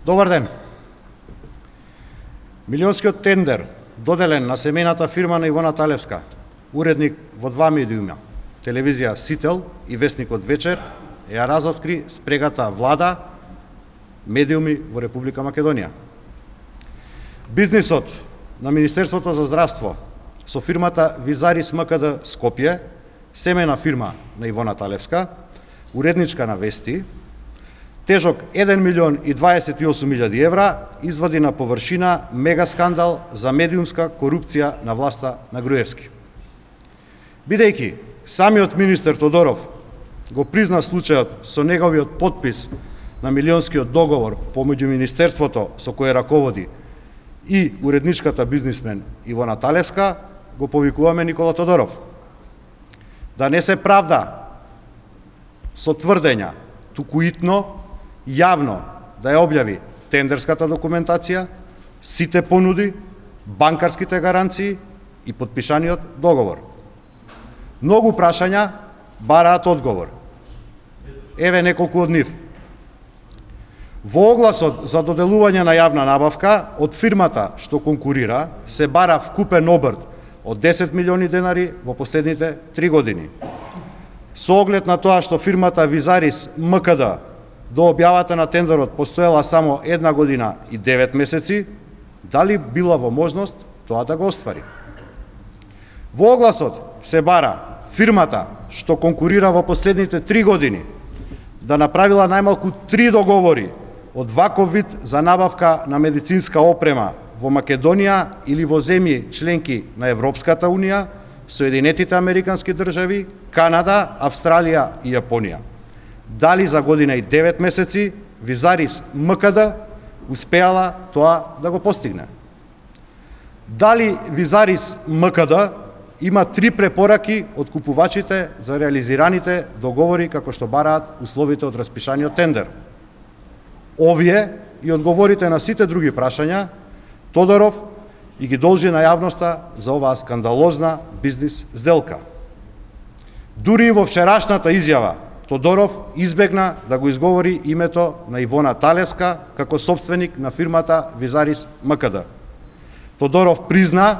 Добар ден. Милионскиот тендер доделен на семејната фирма на Ивона Талевска, уредник во два медиума, телевизија Сител и весникот Вечер, ја разоткри спрегата влада медиуми во Република Македонија. Бизнисот на Министерството за здравство со фирмата Визарис МКД Скопје, семејна фирма на Ивона Талевска, уредничка на Вести, тежок 1.028.000 евра, извади на површина мега скандал за медиумска корупција на власта на Груевски. Бидејќи самиот министер Тодоров го призна случајот со неговиот подпис на милионскиот договор помеѓу министерството со кое раководи и уредничката бизнисмен Ивона Талевска, го повикуваме Никола Тодоров да не се правда со тврдења, туку итно, јавно да ја објави тендерската документација, сите понуди, банкарските гаранции и подпишаниот договор. Многу прашања бараат одговор. Еве неколку од нив. Во огласот за доделување на јавна набавка од фирмата што конкурира се бара вкупен обрт од 10 милиони денари во последните 3 години. Со оглед на тоа што фирмата Визарис МКД до објавата на тендерот постоела само 1 година и 9 месеци, дали била во можност тоа да го оствари? Во огласот се бара фирмата што конкурира во последните 3 години да направила најмалку 3 договори од ваков вид за набавка на медицинска опрема во Македонија или во земји членки на Европската Унија, Соединетите Американски држави, Канада, Австралија и Јапонија. Дали за година и 9 месеци Визарис МКД успеала тоа да го постигне? Дали Визарис МКД има 3 препораки од купувачите за реализираните договори како што бараат условите од распишаниот тендер? Овие и одговорите на сите други прашања Тодоров и ги должи на јавноста за оваа скандалозна бизнис сделка. Дури и во вчерашната изјава Тодоров избегна да го изговори името на Ивона Талевска како собственик на фирмата Визарис МКД. Тодоров призна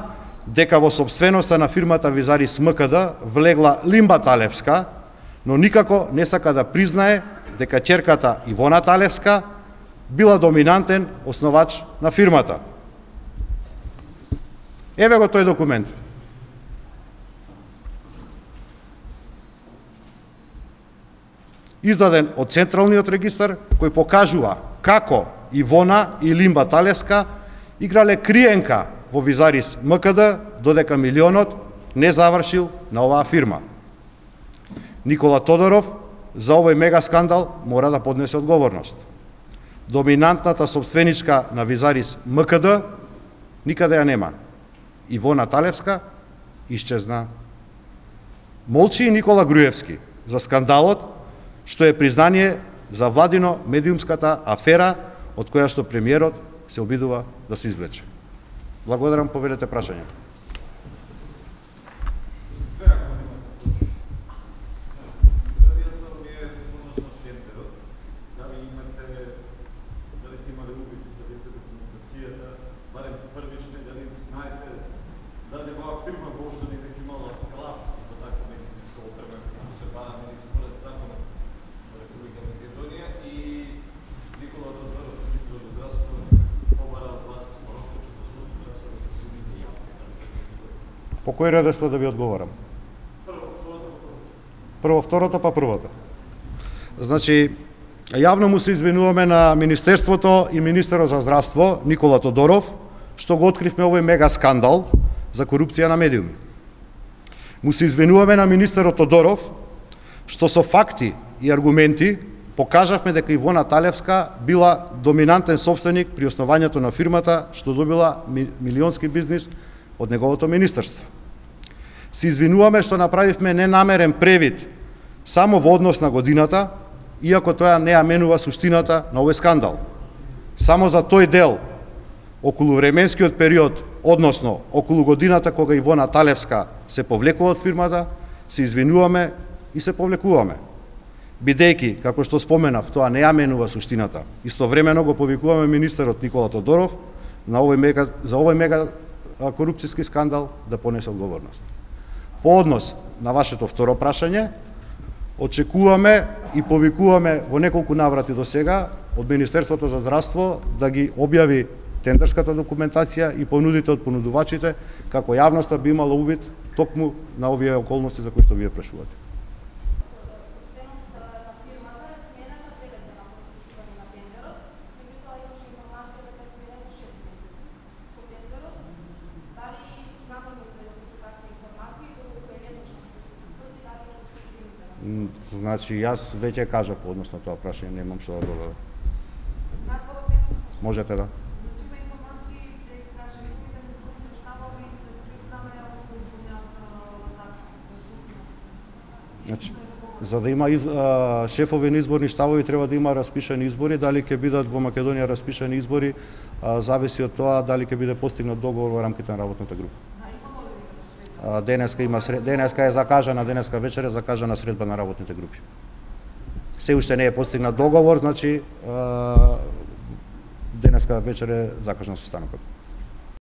дека во собственоста на фирмата Визарис МКД влегла Лимба Талевска, но никако не сака да признае дека ќерката Ивона Талевска била доминантен основач на фирмата. Еве го тој документ. Издаден од Централниот регистар, кој покажува како Ивона и Лимба Талевска играле криенка во Визарис МКД, додека милионот не завршил на оваа фирма. Никола Тодоров за овој мега скандал мора да поднесе одговорност. Доминантната собственичка на Визарис МКД никаде ја нема. Ивона Талевска исчезна. Молчи и Никола Груевски за скандалот, што е признание за владино медиумската афера од која што премиерот се обидува да се извлече. Благодарам, повелете прашања. По кој редослед да ви одговорам? Прво второто, па првото. Значи, јавно му се извинуваме на Министерството и Министерот за здравство Никола Тодоров, што го откривме овој мега скандал за корупција на медиуми. Му се извинуваме на министерот Тодоров, што со факти и аргументи покажавме дека Ивона Талевска била доминантен собственик при основањето на фирмата, што добила милионски бизнис од неговото министерство. Се извинуваме што направивме ненамерен превид само во однос на годината, иако тоа не ја менува суштината на овој скандал. Само за тој дел, околу временскиот период, односно околу годината кога Ивона Талевска се повлекува од фирмата, се извинуваме и се повлекуваме. Бидејќи, како што споменав, тоа не ја менува суштината. Истовремено го повикуваме министерот Никола Тодоров за овој мега корупцијски скандал да понесе одговорност. По однос на вашето второ прашање, очекуваме и повикуваме во неколку наврати до сега од Министерството за здравство да ги објави тендерската документација и понудите од понудувачите, како јавноста би имала увид токму на овие околности за кои што вие прашувате. Значи, јас веќе кажав по однос на тоа прашање, немам што да додадам. Можете да. Значи, за да има шефови на изборни штабови треба да има распишани избори, дали ќе бидат во Македонија распишани избори, зависи од тоа дали ќе биде постигнат договор во рамките на работната група. Денеска е закажана, денеска вечер е закажана средба на работните групи. Се уште не е постигнат договор, значи денеска вечер е закажан состанокот.